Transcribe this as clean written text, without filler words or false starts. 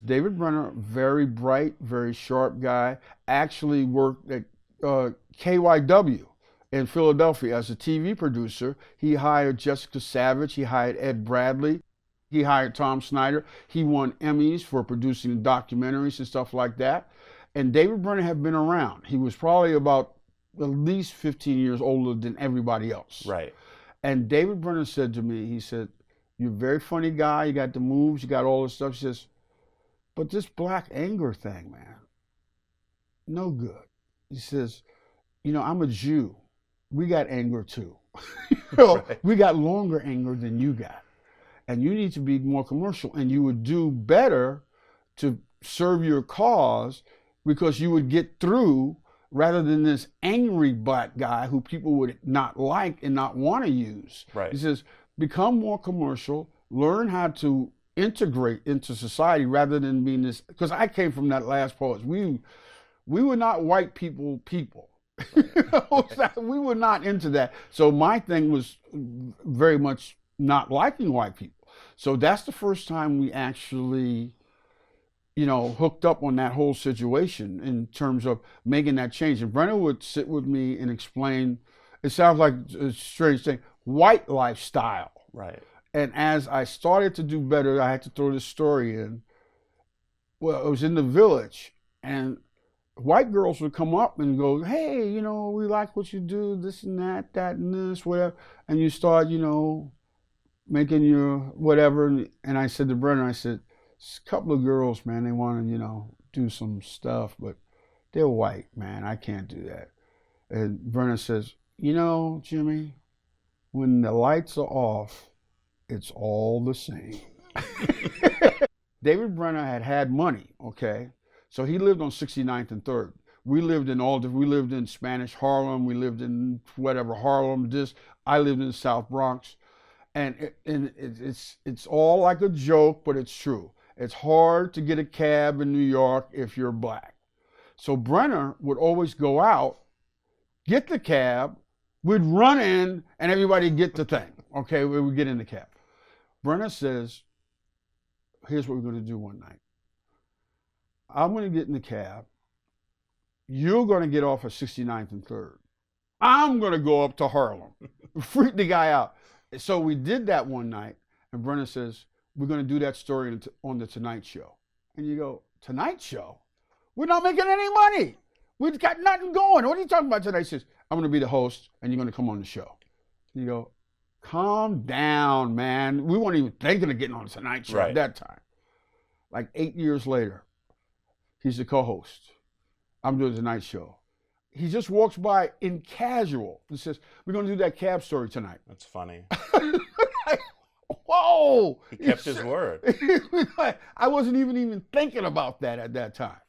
David Brenner, very bright, very sharp guy, actually worked at KYW in Philadelphia as a TV producer. He hired Jessica Savage, he hired Ed Bradley, he hired Tom Snyder. He won Emmys for producing documentaries and stuff like that. And David Brenner had been around. He was probably about at least 15 years older than everybody else. Right. And David Brenner said to me, he said, "You're a very funny guy. You got the moves. You got all this stuff." He says, "But this black anger thing, man, no good." He says, "I'm a Jew. We got anger too. Right. We got longer anger than you got. And you need to be more commercial. And you would do better to serve your cause because you would get through rather than this angry black guy who people would not like and not want to use." Right. He says, "Become more commercial, learn how to integrate into society rather than being this," because I came from that last part. We were not white people. We were not into that. So my thing was very much not liking white people. So that's the first time we actually, hooked up on that whole situation in terms of making that change. And Brenner would sit with me and explain, it sounds like a strange thing, white lifestyle. Right. And as I started to do better, I had to throw this story in. Well, it was in the Village, and white girls would come up and go, "Hey, we like what you do, this and that, that and this, whatever." And you start, making your whatever. And I said to Brenner, I said, "It's a couple of girls, man, they want to, do some stuff, but they're white, man. I can't do that." And Brenner says, "Jimmie, when the lights are off, it's all the same." David Brenner had money, okay? So he lived on 69th and 3rd. We lived in Spanish Harlem, we lived in whatever Harlem, I lived in the South Bronx. And it's all like a joke, but it's true. It's hard to get a cab in New York if you're black. So Brenner would always go out, get the cab, we'd run in, and everybody get the thing. Okay, we would get in the cab. Brenner says, "Here's what we're going to do one night. I'm going to get in the cab. You're going to get off at 69th and 3rd. I'm going to go up to Harlem." Freak the guy out. So we did that one night, and Brenner says, "We're going to do that story on the Tonight Show." And you go, "Tonight Show? We're not making any money. We've got nothing going. What are you talking about tonight?" He says, "I'm going to be the host, and you're going to come on the show." And you go, "Calm down, man. We weren't even thinking of getting on the Tonight Show at that time." Like 8 years later, he's the co-host. I'm doing the Tonight Show. He just walks by in casual and says, "We're going to do that cab story tonight." That's funny. Like, whoa! He kept his word. I wasn't even thinking about that at that time.